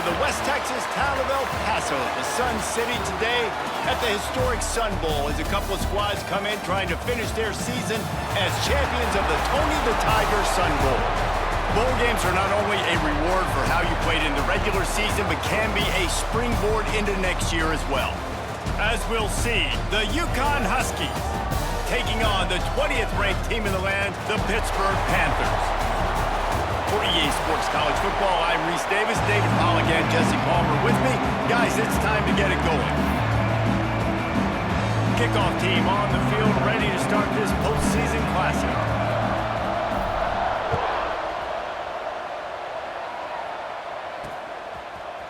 to the West Texas town of El Paso, the Sun City, today at the historic Sun Bowl as a couple of squads come in trying to finish their season as champions of the Tony the Tiger Sun Bowl. Bowl games are not only a reward for how you played in the regular season, but can be a springboard into next year as well. As we'll see, the UConn Huskies taking on the 20th ranked team in the land, the Pittsburgh Panthers. For EA Sports College Football, I'm Reese Davis, David Pollock, and Jesse Palmer with me. Guys, it's time to get it going. Kickoff team on the field, ready to start this postseason classic.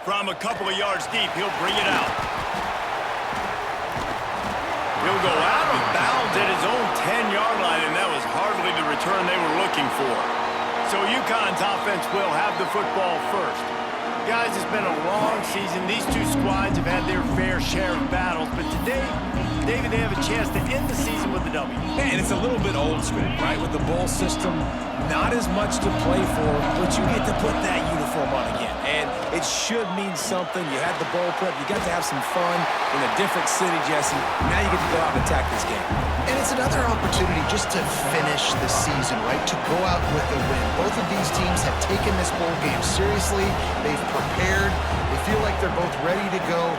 From a couple of yards deep, he'll bring it out. He'll go out of bounds at his own 10-yard line, and that was hardly the return they were looking for. So UConn's offense will have the football first. Guys, it's been a long season. These two squads have had their fair share of battles, but today, David, they have a chance to end the season with a W. Man, it's a little bit old school, right? With the bowl system, not as much to play for, but you get to put that uniform on again. And it should mean something. You had the bowl prep. You got to have some fun in a different city, Jesse. Now you get to go out and attack this game. And it's another opportunity just to finish the season, right? To go out with a win. Both of these teams have taken this bowl game seriously. They've prepared. They feel like they're both ready to go.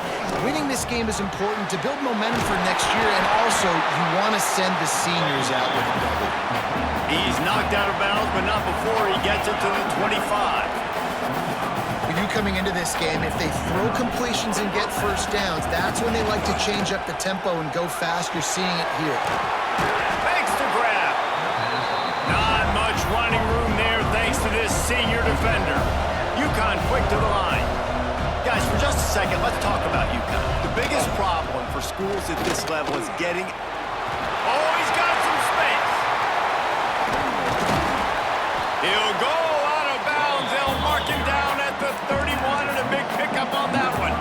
Winning this game is important to build momentum for next year, and also you want to send the seniors out with a W. He's knocked out of bounds, but not before he gets it to the 25. For you coming into this game, if they throw completions and get first downs, that's when they like to change up the tempo and go fast. You're seeing it here. Thanks to grab. Not much running room there thanks to this senior defender. UConn quick to the line. Guys, for just a second, let's talk about UConn. The biggest problem for schools at this level is getting... Oh, he's got some space. He'll go out of bounds. They'll mark him down at the 31, and a big pickup on that one.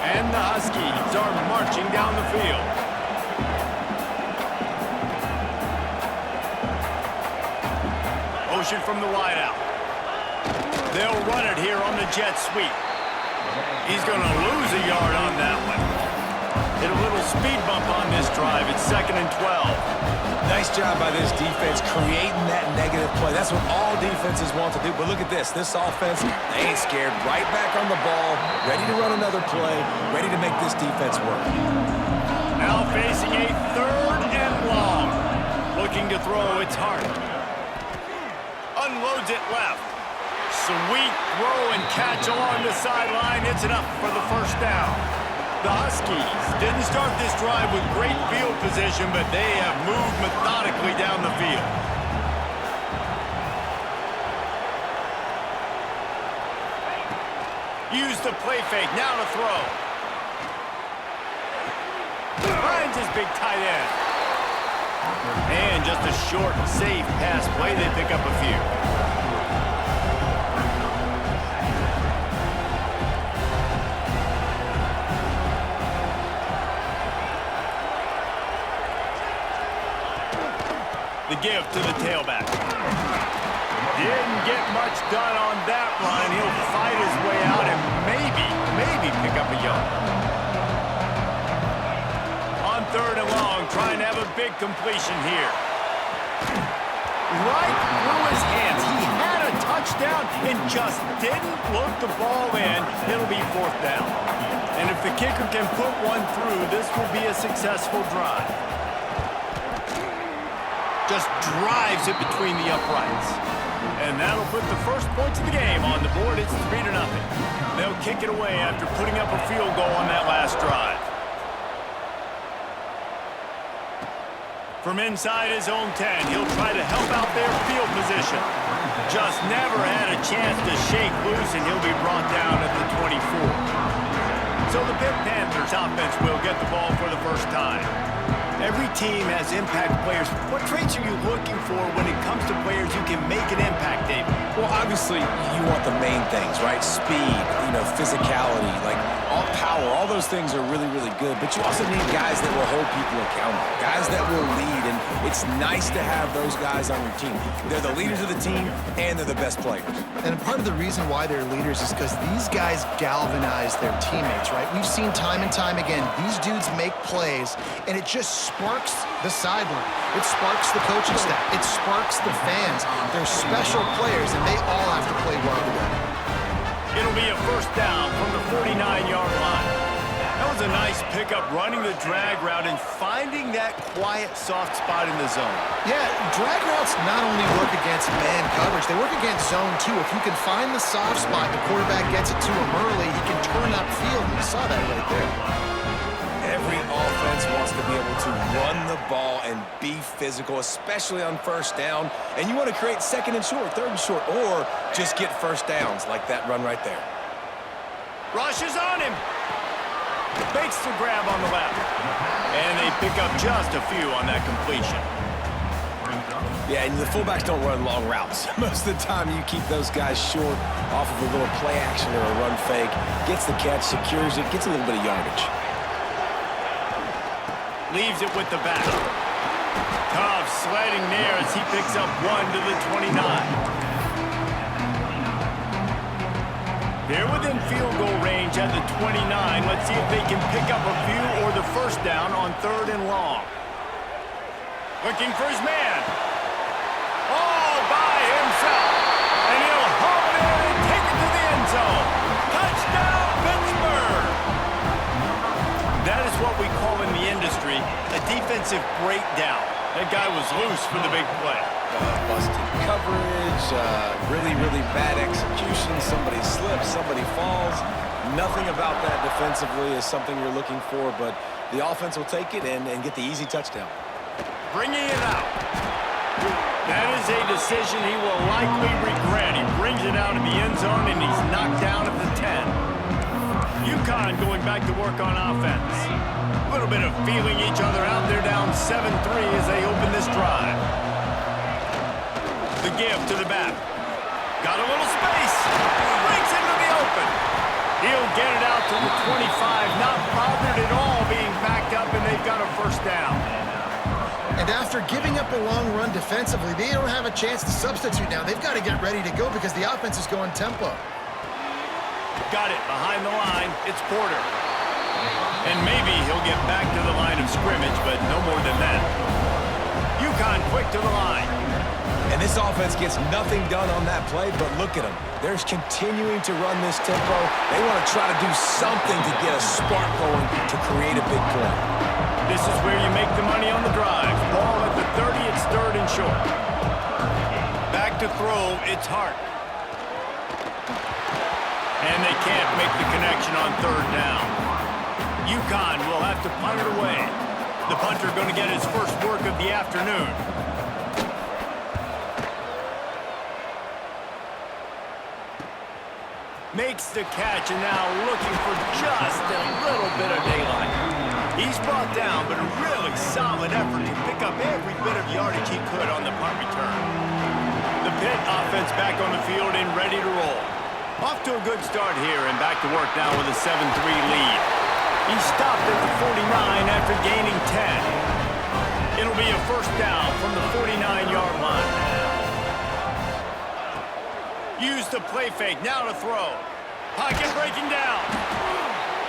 And the Huskies are marching down the field. Motion from the wideout. They'll run it here on the jet sweep. He's going to lose a yard on that one. Hit a little speed bump on this drive. It's 2nd and 12. Nice job by this defense creating that negative play. That's what all defenses want to do. But look at this. This offense, they ain't scared. Right back on the ball, ready to run another play, ready to make this defense work. Now facing a 3rd and long. Looking to throw. It's hard. Unloads it left. Sweet throw and catch along the sideline. It's enough for the first down. The Huskies didn't start this drive with great field position, but they have moved methodically down the field. Use the play fake, now to throw. Finds his big tight end. And just a short, safe pass play. They pick up a few. The give to the tailback. Didn't get much done on that run. He'll fight his way out and maybe pick up a yard. On 3rd and long, trying to have a big completion here. Right through his hands. He had a touchdown and just didn't look the ball in. It'll be 4th down. And if the kicker can put one through, this will be a successful drive. Just drives it between the uprights. And that'll put the first points of the game on the board. It's 3-0. They'll kick it away after putting up a field goal on that last drive. From inside his own 10, he'll try to help out their field position. Just never had a chance to shake loose, and he'll be brought down at the 24. So the Pitt Panthers offense will get the ball for the first time. Every team has impact players. What traits are you looking for when it comes to players who can make an impact, David? Well, obviously, you want the main things, right? Speed, physicality, like all power. All those things are really, really good. But you also need guys that will hold people accountable, guys that will lead. And it's nice to have those guys on your team. They're the leaders of the team, and they're the best players. And part of the reason why they're leaders is because these guys galvanize their teammates, right? We've seen time and time again, these dudes make plays, and it just sparks the sideline. It sparks the coaching staff. It sparks the fans. They're special players, and they all have to play well together. It'll be a first down from the 49-yard line. That was a nice pickup, running the drag route and finding that quiet, soft spot in the zone. Yeah, drag routes not only work against man coverage, they work against zone too. If you can find the soft spot, the quarterback gets it to him early, he can turn upfield, and you saw that right there. Every offense wants to be able to run the ball and be physical, especially on first down. And you want to create second and short, third and short, or just get first downs like that run right there. Rush is on him. Makes the grab on the left. And they pick up just a few on that completion. Yeah, and the fullbacks don't run long routes. Most of the time, you keep those guys short off of a little play action or a run fake. Gets the catch, secures it, gets a little bit of yardage. Leaves it with the back. Tough sliding there as he picks up 1 to the 29. They're within field goal range at the 29. Let's see if they can pick up a few or the first down on 3rd and long. Looking for his man. All by himself. And he'll haul it in and take it to the end zone. Touchdown, Pittsburgh! That is what we call in the industry a defensive breakdown. That guy was loose for the big play. Busted coverage, really, really bad execution. Somebody slips, somebody falls. Nothing about that defensively is something you're looking for, but the offense will take it and get the easy touchdown. Bringing it out. That is a decision he will likely regret. He brings it out of the end zone, and he's knocked down at the 10. UConn going back to work on offense. A little bit of feeling each other out. They're down 7-3 as they open this drive. The give to the back. Got a little space. Breaks into the open. He'll get it out to the 25. Not bothered at all being backed up, and they've got a first down. And after giving up a long run defensively, they don't have a chance to substitute now. They've got to get ready to go because the offense is going tempo. Got it behind the line. It's Porter. And maybe he'll get back to the line of scrimmage, but no more than that. UConn quick to the line. And this offense gets nothing done on that play, but look at them. They're continuing to run this tempo. They want to try to do something to get a spark going to create a big play. This is where you make the money on the drive. Ball at the 30, it's 3rd and short. Back to throw, it's Hart. And they can't make the connection on 3rd down. UConn will have to punt it away. The punter going to get his first work of the afternoon. Makes the catch and now looking for just a little bit of daylight. He's brought down, but a really solid effort to pick up every bit of yardage he could on the punt return. The Pitt offense back on the field and ready to roll. Off to a good start here and back to work now with a 7-3 lead. He stopped at the 49 after gaining 10. It'll be a first down from the 49-yard line. Use the play fake, now to throw. Pocket breaking down.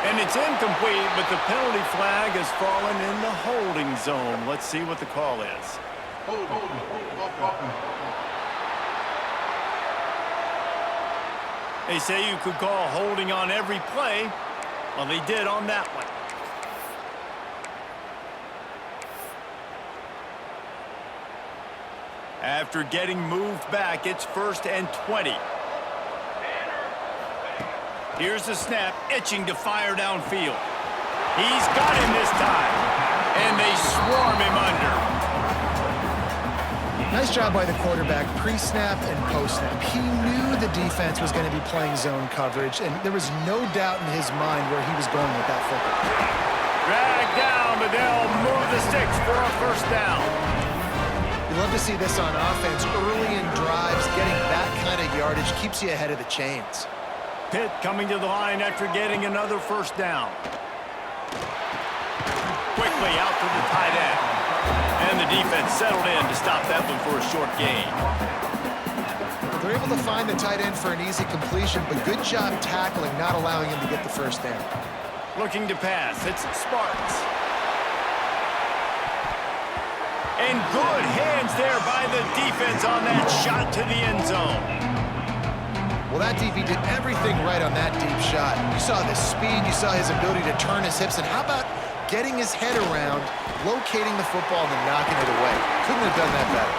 And it's incomplete, but the penalty flag has fallen in the holding zone. Let's see what the call is. They say you could call holding on every play. Well, they did on that one. After getting moved back, it's 1st and 20. Here's the snap, itching to fire downfield. He's got him this time, and they swarm him under. Nice job by the quarterback, pre-snap and post-snap. He knew the defense was going to be playing zone coverage, and there was no doubt in his mind where he was going with that football. Dragged down, but they'll move the sticks for a first down. You love to see this on offense. Early in drives, getting that kind of yardage keeps you ahead of the chains. Pitt coming to the line after getting another first down. Quickly out to the tight end. And the defense settled in to stop that one for a short gain. They're able to find the tight end for an easy completion, but good job tackling, not allowing him to get the first down. Looking to pass. It's Sparks. And good hands there by the defense on that shot to the end zone. Well, that DB did everything right on that deep shot. You saw the speed, you saw his ability to turn his hips, and how about getting his head around, locating the football, and then knocking it away? Couldn't have done that better.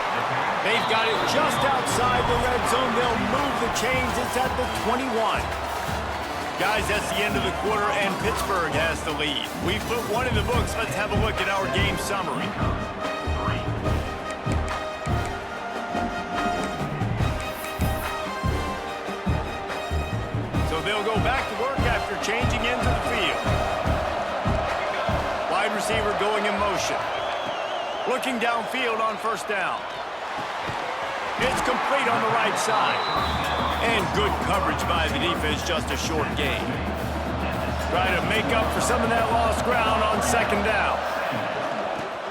They've got it just outside the red zone. They'll move the chains. It's at the 21. Guys, that's the end of the quarter, and Pittsburgh has the lead. We've put one in the books. Let's have a look at our game summary. So they'll go back to work after changing into the field. Wide receiver going in motion. Looking downfield on first down. It's complete on the right side. And good coverage by the defense, just a short gain. Try to make up for some of that lost ground on second down.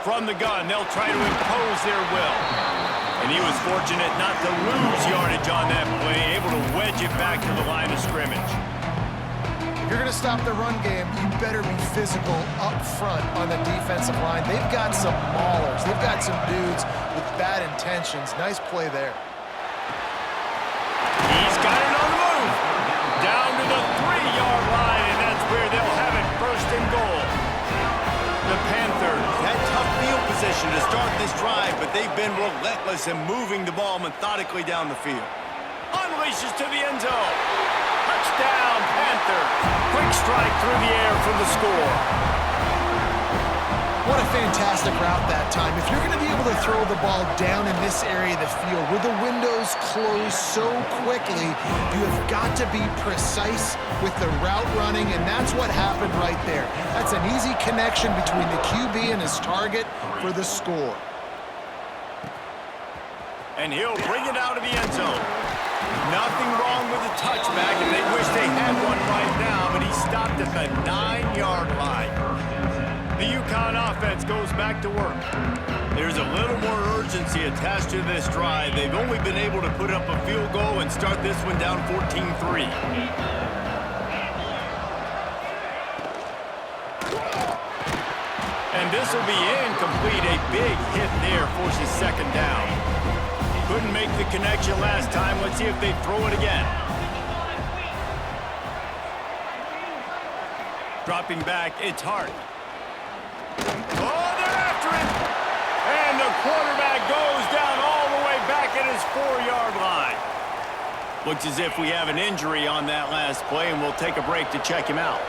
From the gun, they'll try to impose their will. And he was fortunate not to lose yardage on that play, able to wedge it back to the line of scrimmage. If you're going to stop the run game, you better be physical up front on the defensive line. They've got some maulers. They've got some dudes with bad intentions. Nice play there. He's got it on the move. Down to the 3-yard line, and that's where they'll have it, first and goal. The Panthers had tough field position to start this drive, but they've been relentless in moving the ball methodically down the field. Unleashes to the end zone. Touchdown, Panthers. Quick strike through the air for the score. What a fantastic route that time. If you're going to be able to throw the ball down in this area of the field where the windows close so quickly, you have got to be precise with the route running, and that's what happened right there. That's an easy connection between the QB and his target for the score. And he'll bring it out of the end zone. Nothing wrong with the touchback, and they wish they had one right now, but he stopped at the 9-yard line. The UConn offense goes back to work. There's a little more urgency attached to this drive. They've only been able to put up a field goal and start this one down 14-3. And this will be incomplete. A big hit there forces second down. Couldn't make the connection last time. Let's see if they throw it again. Dropping back, it's Hart. Oh, they're after it! And the quarterback goes down all the way back at his 4-yard line. Looks as if we have an injury on that last play, and we'll take a break to check him out.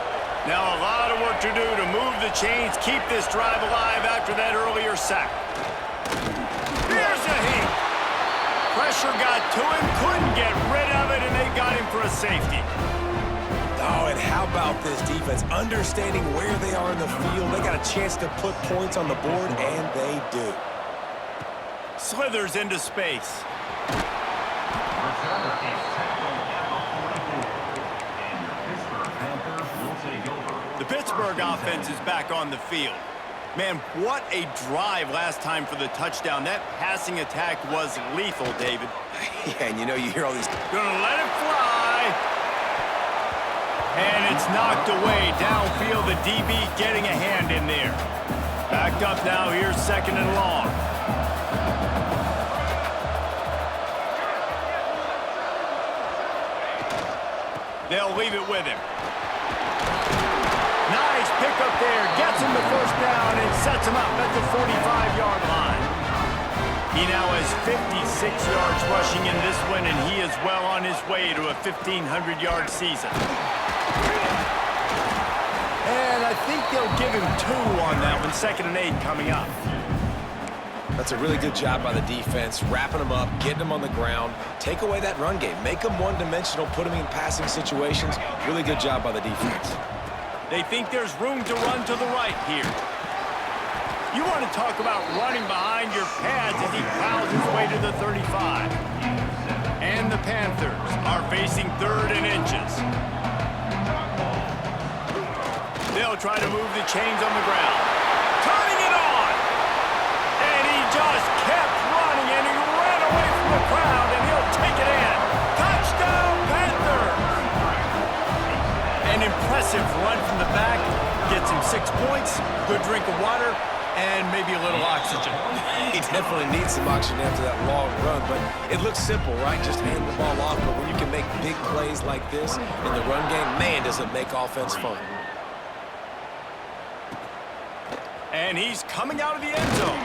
Now a lot of work to do to move the chains, keep this drive alive after that earlier sack. Here's a hit. Pressure got to him, couldn't get rid of it, and they got him for a safety. Oh, and how about this defense? Understanding where they are in the field. They got a chance to put points on the board, and they do. Slithers into space. The Pittsburgh offense is back on the field. Man, what a drive last time for the touchdown. That passing attack was lethal, David. Yeah, and you hear all these... Gonna let it fly. And it's knocked away downfield. The DB getting a hand in there. Backed up now. Here's second and long. They'll leave it with him. Nice pickup there. Gets him the first down and sets him up at the 45-yard line. He now has 56 yards rushing in this one, and he is well on his way to a 1,500-yard season. And I think they'll give him 2 on that one. 2nd and 8 coming up. That's a really good job by the defense, wrapping them up, getting them on the ground. Take away that run game. Make them one-dimensional, put them in passing situations. Really good job by the defense. They think there's room to run to the right here. You want to talk about running behind your pads as he plows his way to the 35. And the Panthers are facing 3rd and inches. They'll try to move the chains on the ground. Turning it on! And he just kept running, and he ran away from the crowd, and he'll take it in. Touchdown, Panthers! An impressive run from the back. Gets him 6 points, good drink of water, and maybe a little oxygen. He definitely needs some oxygen after that long run, but it looks simple, right? Just hand the ball off, but when you can make big plays like this in the run game, man, does it make offense fun. And he's coming out of the end zone.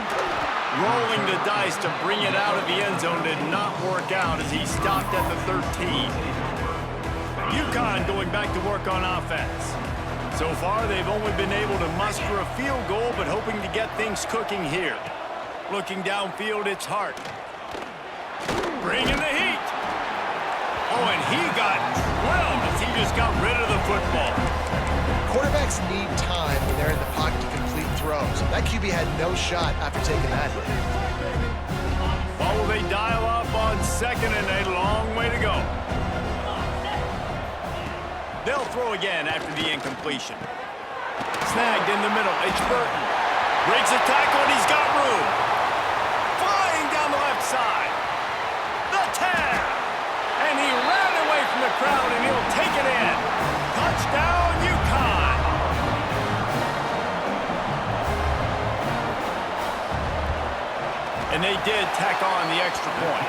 Rolling the dice to bring it out of the end zone did not work out as he stopped at the 13. UConn going back to work on offense. So far, they've only been able to muster a field goal, but hoping to get things cooking here. Looking downfield, it's Hart. Bringing the heat. Oh, and he got drilled as he just got rid of the football. Quarterbacks need time when they're in the pocket to complete throws. That QB had no shot after taking that hit. Well, will they dial up on 2nd and a long way to go? They'll throw again after the incompletion. Snagged in the middle. It's Burton. Breaks a tackle, and he's got room. Flying down the left side. The tag. And he ran away from the crowd, and he'll take it in. Touchdown, UConn. And they did tack on the extra point.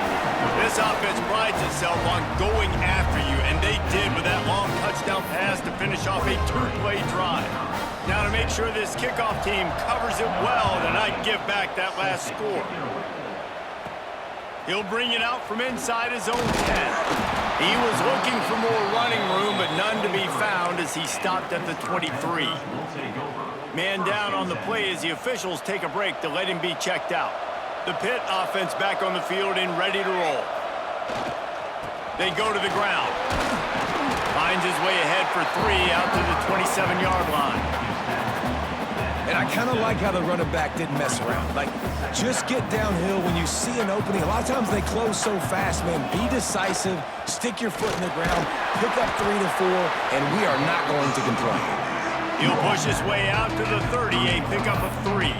This offense prides itself on going after you, and they did with that long touchdown pass to finish off a 2-play drive. Now to make sure this kickoff team covers it well to not give back that last score. He'll bring it out from inside his own 10. He was looking for more running room, but none to be found as he stopped at the 23. Man down on the play as the officials take a break to let him be checked out. The Pitt offense back on the field and ready to roll. They go to the ground. Finds his way ahead for 3 out to the 27-yard line. And I kind of like how the running back didn't mess around. Like, just get downhill when you see an opening. A lot of times they close so fast, man. Be decisive, stick your foot in the ground, pick up 3 to 4, and we are not going to complain. He'll push his way out to the 30, a pickup of 3.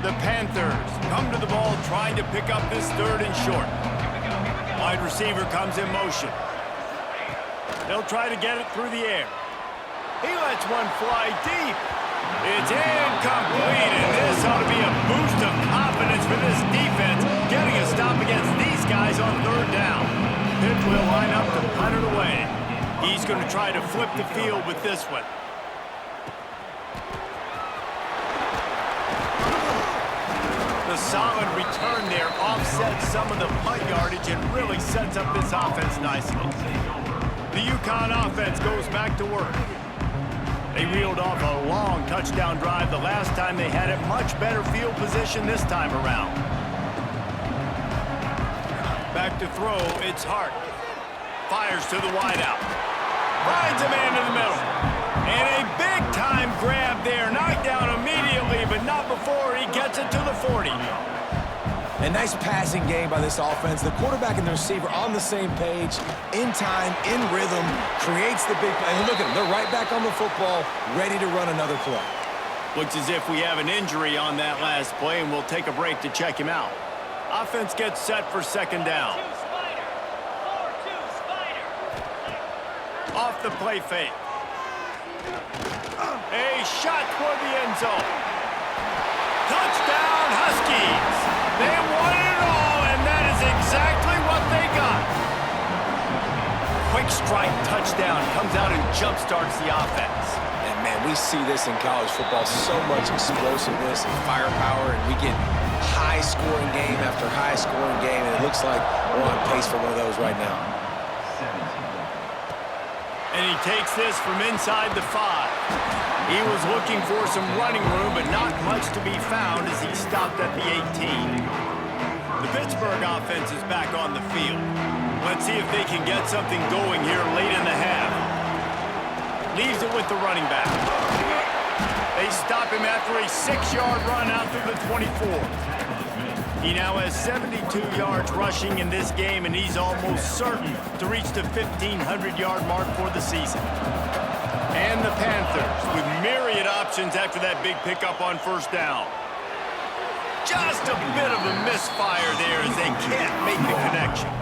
The Panthers come to the ball trying to pick up this 3rd and short. Wide receiver comes in motion. They'll try to get it through the air. He lets one fly deep. It's incomplete, and this ought to be a boost of confidence for this defense, getting a stop against these guys on 3rd down. Pitt will line up to punt it away. He's going to try to flip the field with this one. The solid return there offsets some of the punt yardage and really sets up this offense nicely. The UConn offense goes back to work. They reeled off a long touchdown drive the last time they had it. Much better field position this time around. Back to throw, it's Hart. Fires to the wideout. Finds a man in the middle. And a big-time grab there. Knocked down immediately, but not before he gets it to the 40. A nice passing game by this offense. The quarterback and the receiver on the same page, in time, in rhythm, creates the big play. And look at them. They're right back on the football, ready to run another play. Looks as if we have an injury on that last play, and we'll take a break to check him out. Offense gets set for 2nd down. Off the play fake. A shot toward the end zone. Touchdown, Huskies. They wanted it all, and that is exactly what they got. Quick strike touchdown comes out and jump-starts the offense. And, man, we see this in college football, so much explosiveness and firepower, and we get high-scoring game after high-scoring game, and it looks like we're on pace for one of those right now. And he takes this from inside the 5. He was looking for some running room, but not much to be found as he stopped at the 18. The Pittsburgh offense is back on the field. Let's see if they can get something going here late in the half. Leaves it with the running back. They stop him after a 6-yard run out to the 24. He now has 72 yards rushing in this game, and he's almost certain to reach the 1,500-yard mark for the season. And the Panthers with myriad options after that big pickup on first down. Just a bit of a misfire there as they can't make the connection.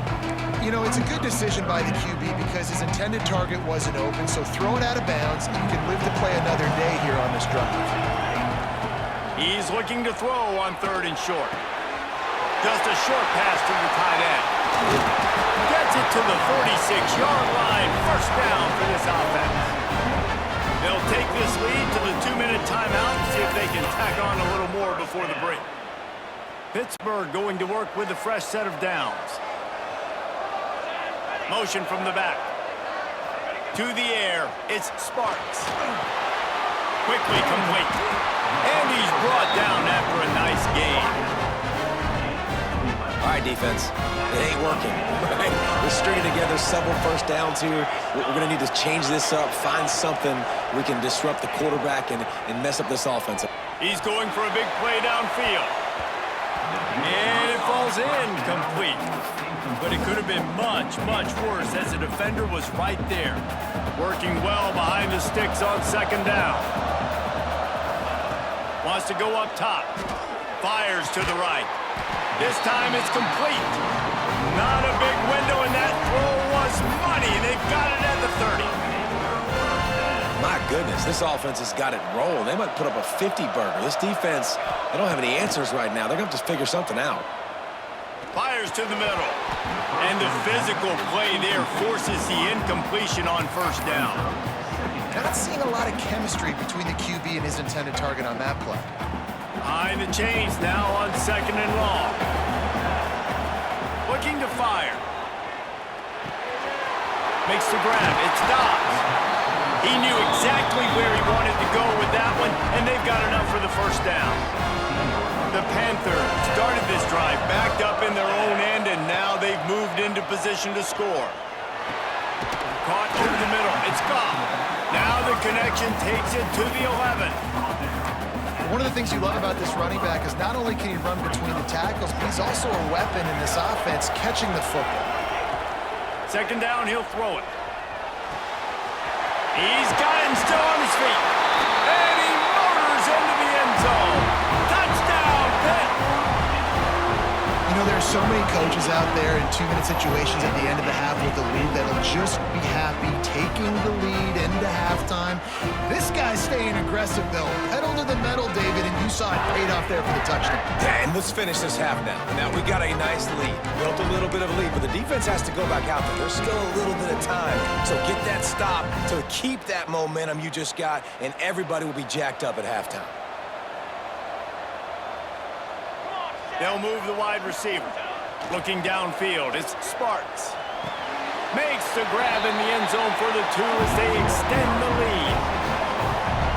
You know, it's a good decision by the QB because his intended target wasn't open, so throw it out of bounds, and you can live to play another day here on this drive. He's looking to throw on 3rd and short. Just a short pass to the tight end. Gets it to the 46-yard line. First down for this offense. They'll take this lead to the 2-minute timeout and see if they can tack on a little more before the break. Pittsburgh going to work with a fresh set of downs. Motion from the back. To the air, it's Sparks. Quickly complete. And he's brought down after a nice gain. All right, defense. It ain't working. Right? We're stringing together several first downs here. We're going to need to change this up, find something we can disrupt the quarterback and mess up this offense. He's going for a big play downfield. And it falls in complete. But it could have been much, much worse as the defender was right there. Working well behind the sticks on 2nd down. Wants to go up top. Fires to the right. This time it's complete. Not a big window, and that throw was money. They've got it at the 30. My goodness, this offense has got it rolling. They might put up a 50-burger. This defense, they don't have any answers right now. They're going to have to figure something out. Fires to the middle. And the physical play there forces the incompletion on first down. Not seeing a lot of chemistry between the QB and his intended target on that play. Behind the chains now on 2nd and long. Looking to fire. Makes the grab. It's Dobbs. He knew exactly where he wanted to go with that one, and they've got enough for the first down. The Panthers started this drive backed up in their own end, and now they've moved into position to score. Caught over the middle. It's gone. Now the connection takes it to the 11. One of the things you love about this running back is not only can he run between the tackles, but he's also a weapon in this offense catching the football. 2nd down, he'll throw it. He's got him still on his feet. And he motors into the end zone. Touchdown, Pitt! You know, there are so many coaches out there in 2-minute situations at the end of the half with the lead that'll just be happy taking the lead into halftime. This guy's staying aggressive, though. Pedal to the metal, David, and you saw it paid off there for the touchdown. Yeah, and let's finish this half now. Now, we got a nice lead. Built a little bit of a lead, but the defense has to go back out there. There's still a little bit of time. So get that stop to keep that momentum you just got, and everybody will be jacked up at halftime. They'll move the wide receiver. Looking downfield, it's Sparks. Makes the grab in the end zone for the 2 as they extend the lead.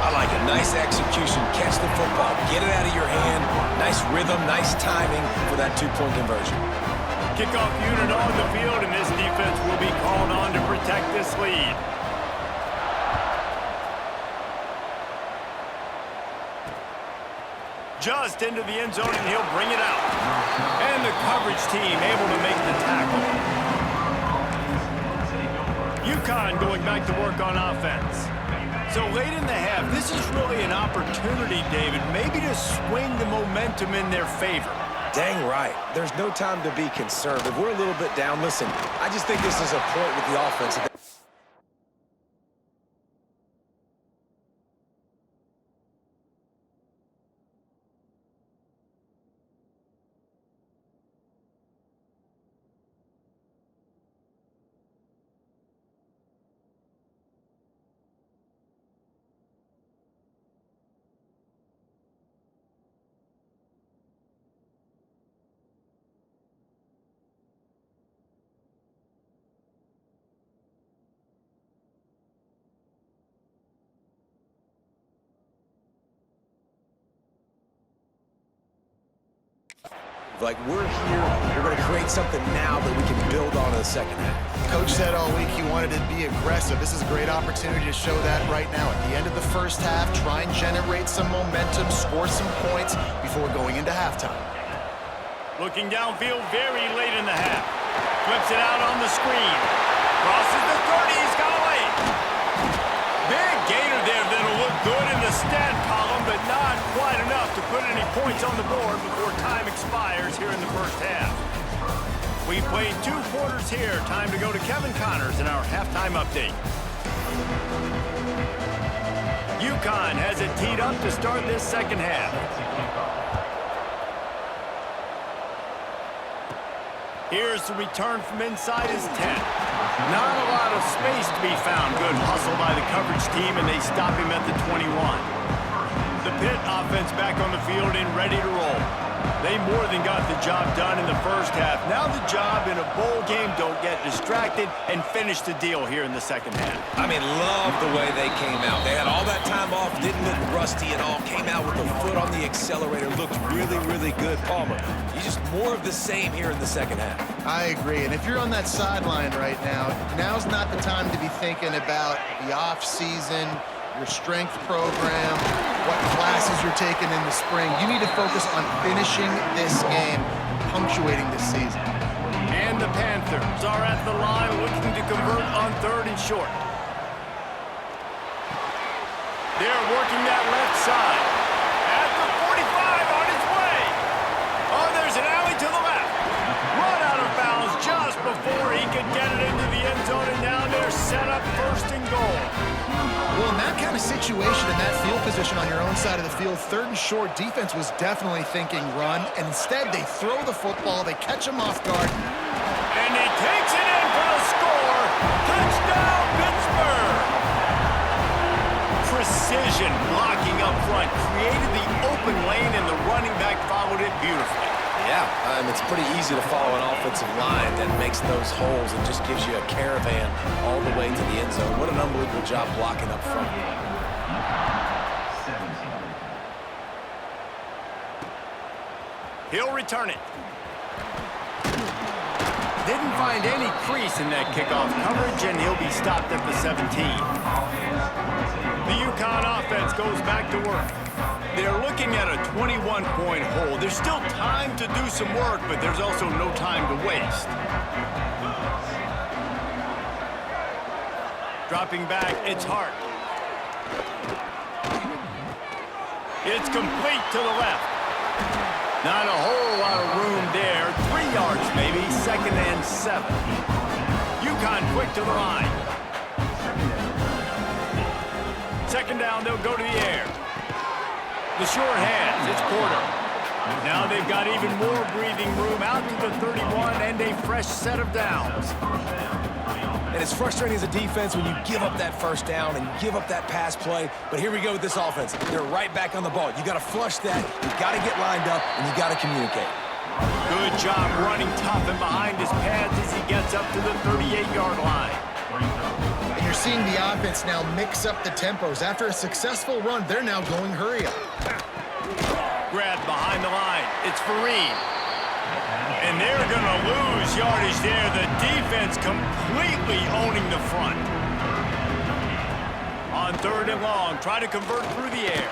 I like it. Nice execution. Catch the football. Get it out of your hand. Nice rhythm, nice timing for that 2-point conversion. Kickoff unit on the field, and this defense will be called on to protect this lead. Just into the end zone, and he'll bring it out. And the coverage team able to make the tackle. UConn going back to work on offense. So late in the half, this is really an opportunity, David, maybe to swing the momentum in their favor. Dang right. There's no time to be conservative. We're a little bit down. Listen, I just think this is a point with the offense. Like, we're here, we're going to create something now that we can build on in the second half. Coach said all week he wanted to be aggressive. This is a great opportunity to show that right now. At the end of the first half, try and generate some momentum, score some points before going into halftime. Looking downfield very late in the half. Flips it out on the screen. Crosses the 30, he's got away. Big gainer there that'll look good in the stat column, but not quite enough to put any points on the board before time expires here in the first half. We played 2 quarters here. Time to go to Kevin Connors in our halftime update. UConn has it teed up to start this second half. Here's the return from inside his 10. Not a lot of space to be found. Good hustle by the coverage team, and they stop him at the 21. The Pitt offense back on the field and ready to roll. They more than got the job done in the first half. Now the job in a bowl game, don't get distracted and finish the deal here in the second half. I mean, love the way they came out. They had all that time off, didn't look rusty at all, came out with the foot on the accelerator, looked really, really good. Palmer, you just more of the same here in the second half. I agree, and if you're on that sideline right now, now's not the time to be thinking about the off-season, your strength program, what classes you're taking in the spring. You need to focus on finishing this game, punctuating this season. And the Panthers are at the line looking to convert on 3rd and short. They're working that left side. At the 45 on its way. Oh, there's an alley to the left. Run out of bounds just before he could get it into the end zone, and now they're set up 1st and goal. Well, in that kind of situation, in that field position on your own side of the field, 3rd and short, defense was definitely thinking run, and instead they throw the football, they catch him off guard. And he takes it in for the score. Touchdown, Pittsburgh! Precision blocking up front created the open lane, and the running back followed it beautifully. Yeah, it's pretty easy to follow an offensive line that makes those holes and just gives you a caravan all the way to the end zone. What an unbelievable job blocking up front. He'll return it. Didn't find any crease in that kickoff coverage, and he'll be stopped at the 17. The UConn offense goes back to work. They're looking at a 21-point hole. There's still time to do some work, but there's also no time to waste. Dropping back, it's Hart. It's complete to the left. Not a whole lot of room there. 3 yards maybe, 2nd and 7. UConn quick to the line. 2nd down, they'll go to the air. The short hands, it's Porter. Now they've got even more breathing room out to the 31 and a fresh set of downs. And it's frustrating as a defense when you give up that 1st down and give up that pass play. But here we go with this offense. They're right back on the ball. You got to flush that, you got to get lined up, and you got to communicate. Good job running tough and behind his pads as he gets up to the 38-yard line. And you're seeing the offense now mix up the tempos. After a successful run, they're now going hurry up. Grab behind the line. It's Fareed. And they're going to lose yardage there. The defense completely owning the front. On 3rd and long, try to convert through the air.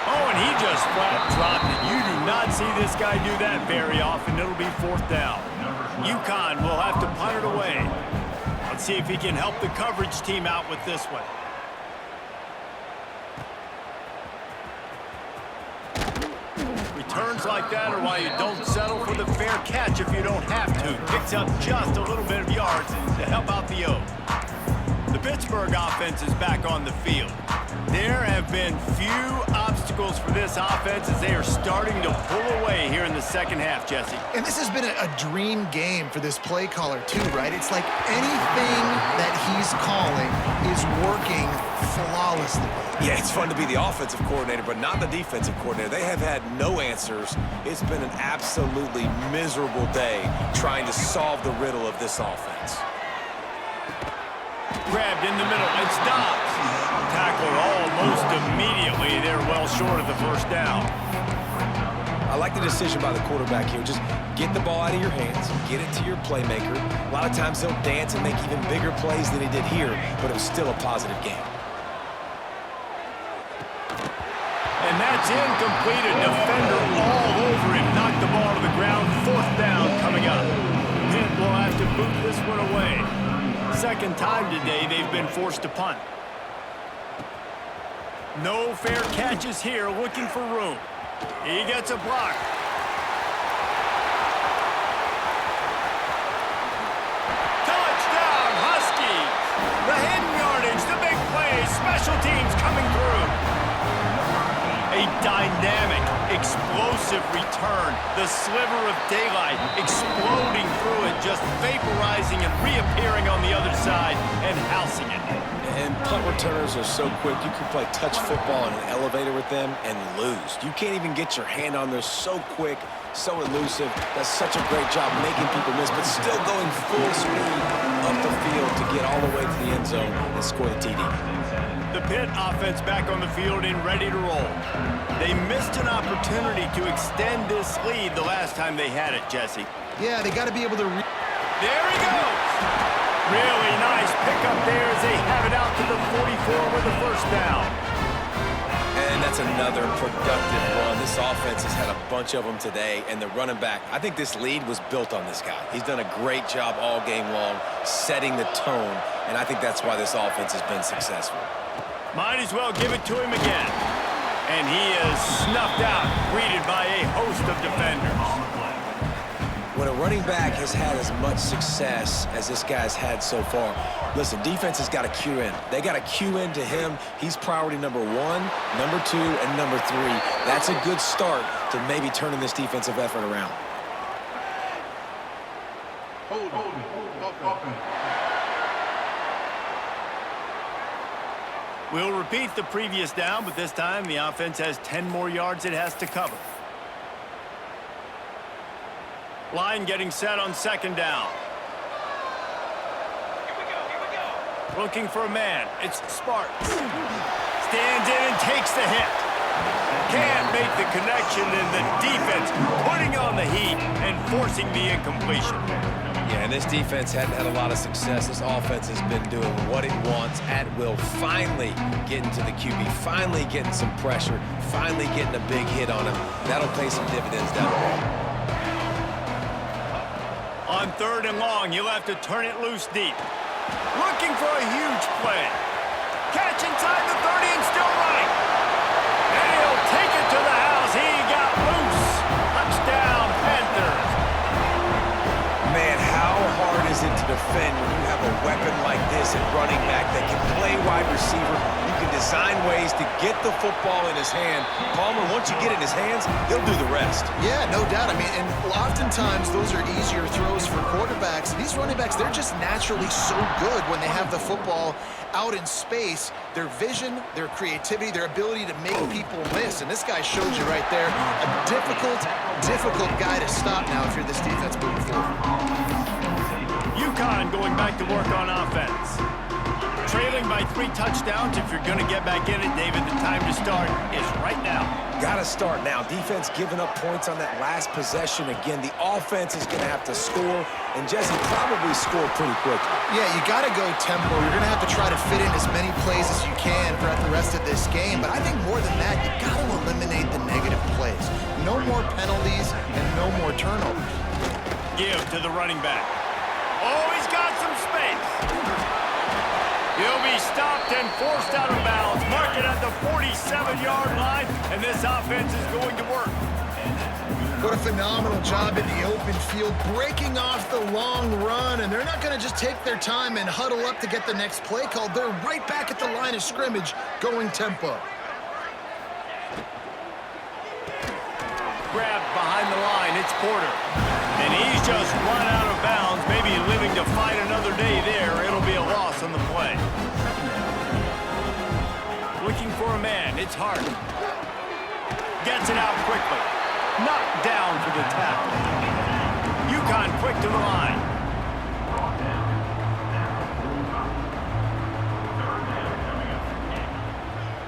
Oh, and he just flat dropped it. You do not see this guy do that very often. It'll be 4th down. UConn will have to punt it away. Let's see if he can help the coverage team out with this one. Returns like that are why you don't settle for the fair catch if you don't have to. Picks up just a little bit of yards to help out the O. The Pittsburgh offense is back on the field. There have been few obstacles for this offense as they are starting to pull away here in the second half, Jesse. And this has been a dream game for this play caller too, right? It's like anything that he's calling is working flawlessly. Yeah, it's fun to be the offensive coordinator, but not the defensive coordinator. They have had no answers. It's been an absolutely miserable day trying to solve the riddle of this offense. Grabbed in the middle, it stops. Tackled almost immediately. They're well short of the 1st down. I like the decision by the quarterback here. Just get the ball out of your hands, get it to your playmaker. A lot of times he'll dance and make even bigger plays than he did here, but it was still a positive game. It's incomplete. A defender all over him. Knocked the ball to the ground. 4th down coming up. Pitt will have to boot this one away. 2nd time today they've been forced to punt. No fair catches here, looking for room. He gets a block. Touchdown, Huskies! The hidden yardage, the big play, special teams coming through. A dynamic, explosive return. The sliver of daylight exploding through it, just vaporizing and reappearing on the other side and housing it. And punt returners are so quick, you can play touch football in an elevator with them and lose. You can't even get your hand on there. So quick, so elusive. Does such a great job making people miss, but still going full speed up the field to get all the way to the end zone and score the TD. The Pitt offense back on the field and ready to roll. They missed an opportunity to extend this lead the last time they had it, Jesse. Yeah, they got to be able to... There he goes! Really nice pickup there as they have it out to the 44 with the 1st down. And that's another productive run. This offense has had a bunch of them today, and the running back, I think this lead was built on this guy. He's done a great job all game long, setting the tone, and I think that's why this offense has been successful. Might as well give it to him again. And he is snuffed out, greeted by a host of defenders. When a running back has had as much success as this guy's had so far, listen, defense has got to cue in. They got to cue in to him. He's priority number 1, number 2, and number 3. That's a good start to maybe turning this defensive effort around. We'll repeat the previous down, but this time the offense has 10 more yards it has to cover. Line getting set on 2nd down. Here we go. Looking for a man. It's Sparks. Stands in and takes the hit. Can't make the connection, and the defense putting on the heat and forcing the incompletion. Yeah, and this defense hadn't had a lot of success. This offense has been doing what it wants at will. Finally getting to the QB, finally getting some pressure, finally getting a big hit on him. That'll pay some dividends down the road. On 3rd and long, you'll have to turn it loose deep. Looking for a huge play. Catch inside the 30 and still running. And he'll take it to the house. He got loose. Touchdown, Panthers. Man, how hard is it to defend when you have a weapon like this at running back that can play wide receiver? You can design ways to get the football in his hand. Palmer, once you get it in his hands, he'll do the rest. Yeah, no doubt. I mean, and oftentimes those are easier throws for quarterbacks. These running backs, they're just naturally so good when they have the football out in space. Their vision, their creativity, their ability to make people miss. And this guy showed you right there, a difficult guy to stop now if you're this defense moving forward. UConn going back to work on offense. Trailing by 3 touchdowns. If you're going to get back in it, David, the time to start is right now. Got to start now. Defense giving up points on that last possession. Again, the offense is going to have to score, and Jesse probably score pretty quickly. Yeah, you got to go tempo. You're going to have to try to fit in as many plays as you can throughout the rest of this game, but I think more than that, you got to eliminate the negative plays. No more penalties and no more turnovers. Give to the running back. Oh, he's got some space. He'll be stopped and forced out of bounds. Mark it at the 47-yard line, and this offense is going to work. What a phenomenal job in the open field, breaking off the long run, and they're not going to just take their time and huddle up to get the next play called. They're right back at the line of scrimmage, going tempo. Grabbed behind the line, it's Porter. And he's just run out of bounds, maybe living to fight another day there. It'll be a loss on the play. Looking for a man, it's Hart. Gets it out quickly. Knocked down for the tackle. UConn quick to the line.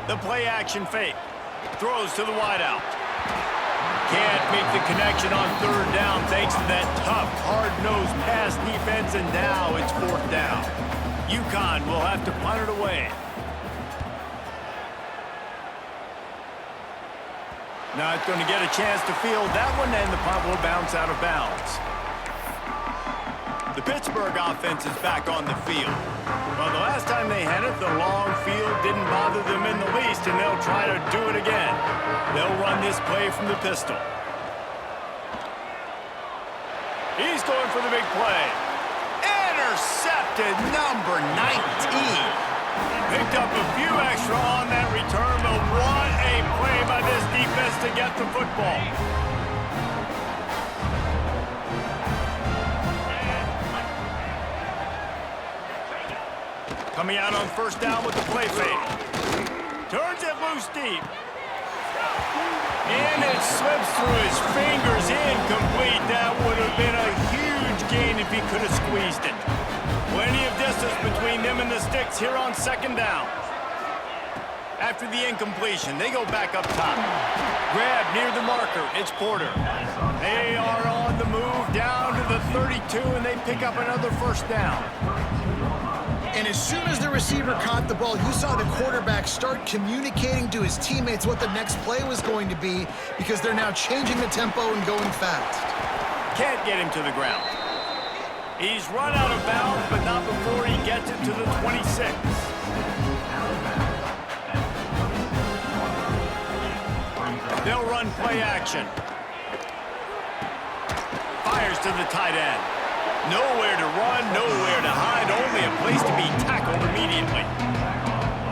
The play action fake. Throws to the wideout. Can't make the connection on 3rd down thanks to that tough, hard-nosed pass defense, and now it's 4th down. UConn will have to punt it away. Not going to get a chance to field that one, and the punt will bounce out of bounds. The Pittsburgh offense is back on the field. Well, the last time they had it, the long field didn't bother them in the least, and they'll try to do it again. They'll run this play from the pistol. He's going for the big play. Intercepted, number 19. Picked up a few extra on that return, but what a play by this defense to get the football. Coming out on first down with the play fake. Turns it loose deep. And it slips through his fingers, incomplete. That would have been a huge gain if he could have squeezed it. Plenty of distance between them and the sticks here on second down. After the incompletion, they go back up top. Grab near the marker. It's Porter. They are on the move down to the 32, and they pick up another first down. And as soon as the receiver caught the ball, you saw the quarterback start communicating to his teammates what the next play was going to be, because they're now changing the tempo and going fast. Can't get him to the ground. He's run out of bounds, but not before he gets it to the 26. They'll run play action. Fires to the tight end. Nowhere to run, nowhere to hide, only a place to be tackled immediately.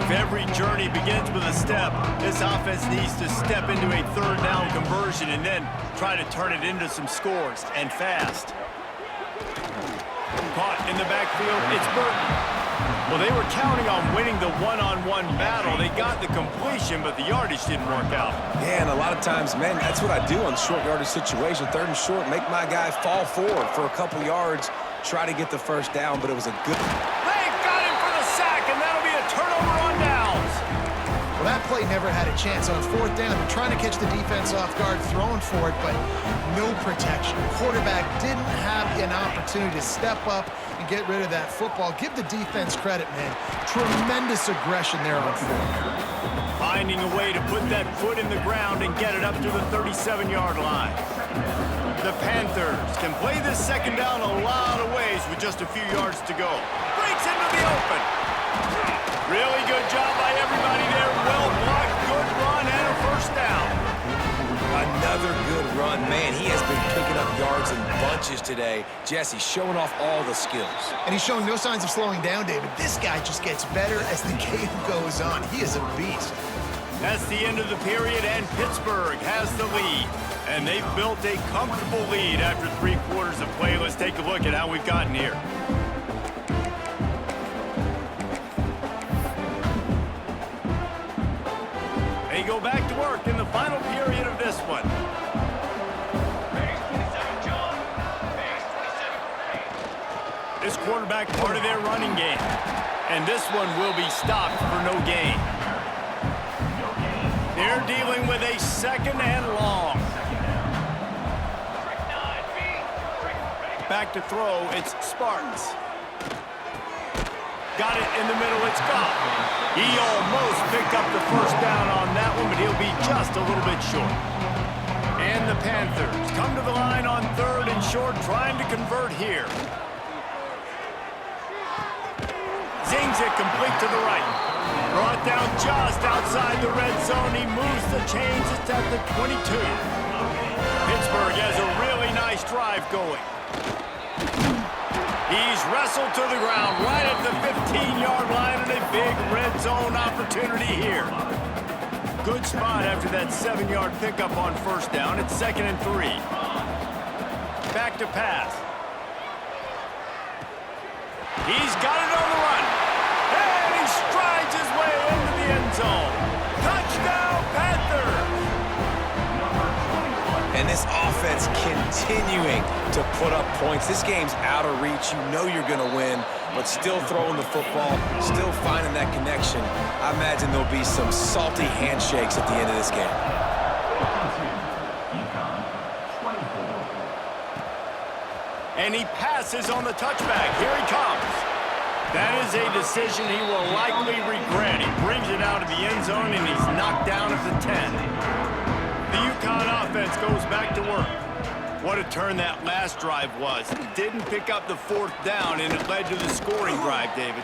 If every journey begins with a step, this offense needs to step into a third down conversion and then try to turn it into some scores, and fast. Caught in the backfield, it's Burton. Well, they were counting on winning the one-on-one battle. They got the completion, but the yardage didn't work out. Yeah, and a lot of times, man, that's what I do on short yardage situation. Third and short, make my guy fall forward for a couple yards, try to get the first down, but it was a good... They've got him for the sack, and that'll be a turnover on downs. Well, that play never had a chance. On fourth down, they're trying to catch the defense off guard, throwing for it, but no protection. The quarterback didn't have an opportunity to step up and get rid of that football. Give the defense credit, man. Tremendous aggression there on fourth. Finding a way to put that foot in the ground and get it up to the 37-yard line. The Panthers can play this second down a lot of ways with just a few yards to go. Breaks into the open. Really good job by everybody there. Well blocked, good run, and a first down. Another good run. Man, he has been picking up yards in bunches today. Jesse showing off all the skills. And he's showing no signs of slowing down, David. This guy just gets better as the game goes on. He is a beast. That's the end of the period, and Pittsburgh has the lead. And they've built a comfortable lead after 3 quarters of play. Let's take a look at how we've gotten here. They go back to work in the final period of this one. This quarterback part of their running game. And this one will be stopped for no gain. They're dealing with a second and long. Back to throw, it's Sparks. Got it in the middle, it's Goff. He almost picked up the first down on that one, but he'll be just a little bit short. And the Panthers come to the line on third and short, trying to convert here. Zings it complete to the right. Brought down just outside the red zone. He moves the chains. It's at the 22. Pittsburgh has a really nice drive going. He's wrestled to the ground right at the 15-yard line, and a big red zone opportunity here. Good spot after that 7-yard pickup on first down. It's 2nd and 3. Back to pass. He's got it on the run. And he strides his way into the end zone. Touchdown, Panthers! And this offense continuing to put up points. This game's out of reach. You know you're going to win, but still throwing the football, still finding that connection. I imagine there'll be some salty handshakes at the end of this game. And he passes on the touchback. Here he comes. That is a decision he will likely regret. He brings it out of the end zone, and he's knocked down at the 10. The UConn offense goes back to work. What a turn that last drive was. Didn't pick up the fourth down, and it led to the scoring drive, David.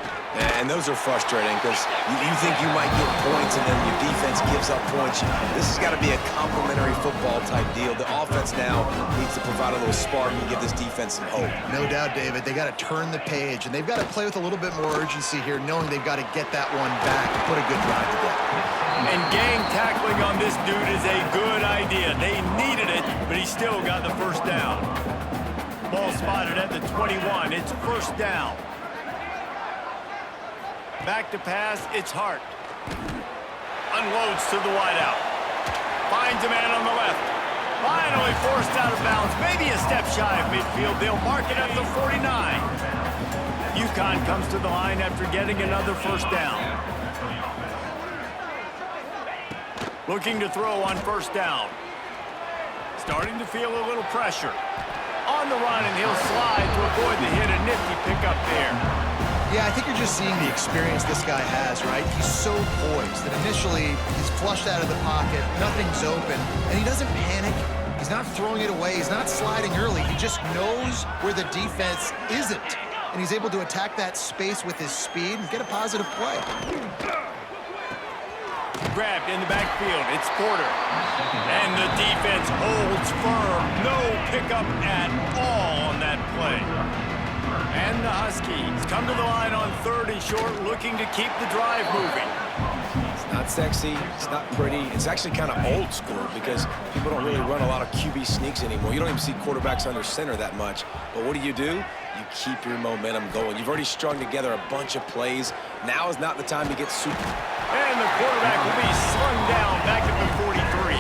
And those are frustrating because you think you might get points and then your defense gives up points. This has got to be a complementary football type deal. The offense now needs to provide a little spark and give this defense some hope. No doubt, David. They got to turn the page, and they've got to play with a little bit more urgency here, knowing they've got to get that one back and put a good drive together. And gang tackling on this dude is a good idea. They needed it, but he still got the first down. Ball spotted at the 21. It's first down. Back to pass, it's Hart. Unloads to the wideout. Finds a man on the left. Finally forced out of bounds. Maybe a step shy of midfield. They'll mark it at the 49. UConn comes to the line after getting another first down. Looking to throw on first down. Starting to feel a little pressure. On the run, and he'll slide to avoid the hit. A nifty pickup there. Yeah, I think you're just seeing the experience this guy has, right? He's so poised that initially he's flushed out of the pocket, nothing's open, and he doesn't panic. He's not throwing it away. He's not sliding early. He just knows where the defense isn't, and he's able to attack that space with his speed and get a positive play. Grabbed in the backfield. It's Porter. And the defense holds firm. No pickup at all on that play. And the Huskies come to the line on 3rd and short, looking to keep the drive moving. It's not sexy. It's not pretty. It's actually kind of old school because people don't really run a lot of QB sneaks anymore. You don't even see quarterbacks under center that much. But what do? You keep your momentum going. You've already strung together a bunch of plays. Now is not the time to get super. And the quarterback will be slung down back at the 43.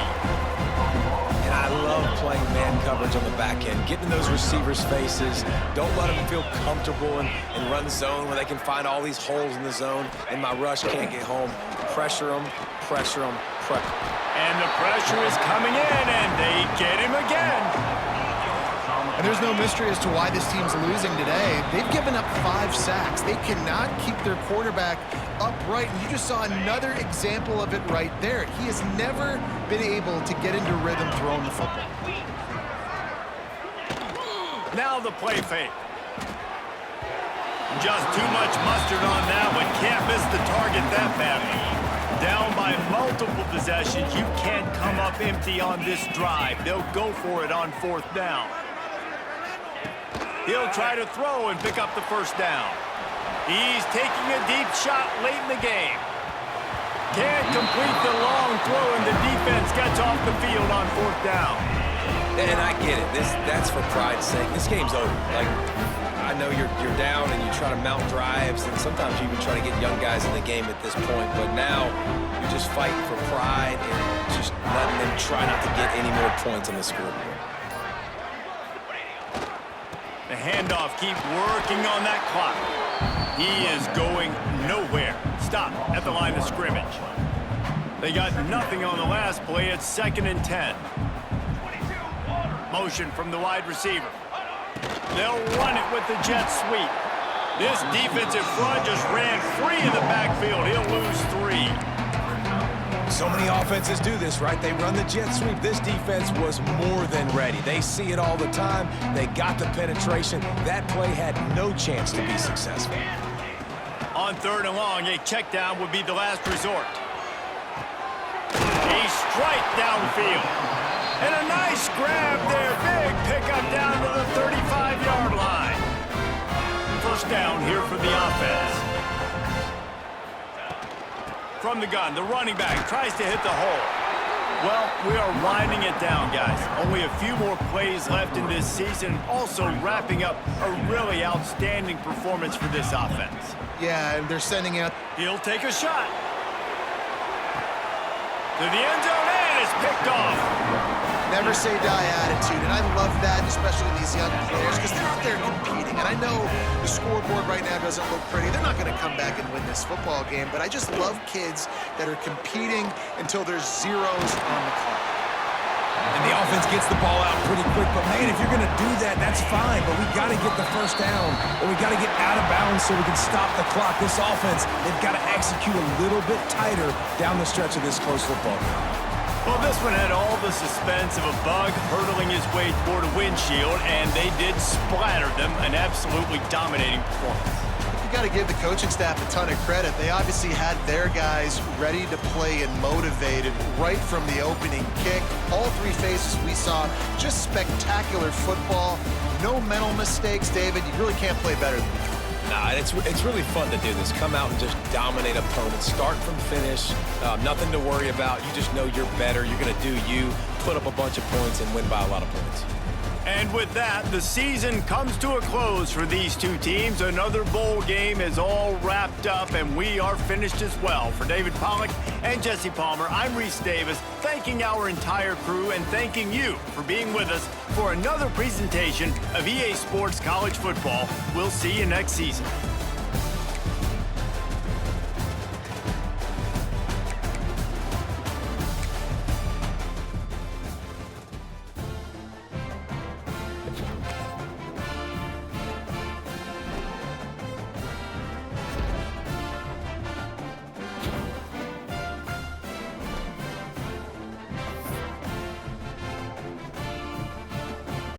And I love playing man coverage on the back end, getting in those receivers' faces. Don't let them feel comfortable and run zone where they can find all these holes in the zone, and my rush can't get home. Pressure them, pressure them, pressure. And the pressure is coming in, and they get him again. And there's no mystery as to why this team's losing today. They've given up 5 sacks. They cannot keep their quarterback upright, and you just saw another example of it right there. He has never been able to get into rhythm throwing the football. Now the play fake. Just too much mustard on that one. Can't miss the target that badly. Down by multiple possessions. You can't come up empty on this drive. They'll go for it on 4th down. He'll try to throw and pick up the first down. He's taking a deep shot late in the game. Can't complete the long throw, and the defense gets off the field on 4th down. And I get it. That's for pride's sake. This game's over. Like, I know you're down and you try to mount drives, and sometimes you even try to get young guys in the game at this point. But now you're just fighting for pride and just letting them try not to get any more points on the scoreboard. The handoff, keep working on that clock. He is going nowhere. Stop at the line of scrimmage. They got nothing on the last play. It's 2nd and 10. Motion from the wide receiver. They'll run it with the jet sweep. This defensive front just ran free in the backfield. He'll lose 3. So many offenses do this, right? They run the jet sweep. This defense was more than ready. They see it all the time. They got the penetration. That play had no chance to be successful. On 3rd and long, a check down would be the last resort. A strike downfield. And a nice grab there. Big pickup down to the 35-yard line. First down here for the offense. From the gun, the running back tries to hit the hole. Well, we are winding it down, guys. Only a few more plays left in this season. Also wrapping up a really outstanding performance for this offense. Yeah, and they're sending out. He'll take a shot. To the end zone, and it's picked off. Never say die attitude, and I love that, especially these young players, because they're out there competing. And I know the scoreboard right now doesn't look pretty. They're not going to come back and win this football game, but I just love kids that are competing until there's zeros on the clock. And the offense gets the ball out pretty quick, but man, if you're going to do that, that's fine, but we got to get the first down, or we got to get out of bounds so we can stop the clock. This offense, they've got to execute a little bit tighter down the stretch of this close football game. Well, this one had all the suspense of a bug hurtling his way toward a windshield, and they did splatter them. An absolutely dominating performance. You got to give the coaching staff a ton of credit. They obviously had their guys ready to play and motivated right from the opening kick. All three phases we saw, just spectacular football. No mental mistakes, David. You really can't play better than that. Nah, it's really fun to do this. Come out and just dominate opponents. Start from finish. Nothing to worry about. You just know you're better. You're going to do you, put up a bunch of points, and win by a lot of points. And with that, the season comes to a close for these two teams. Another bowl game is all wrapped up, and we are finished as well. For David Pollack and Jesse Palmer, I'm Reese Davis, thanking our entire crew and thanking you for being with us for another presentation of EA Sports College Football. We'll see you next season.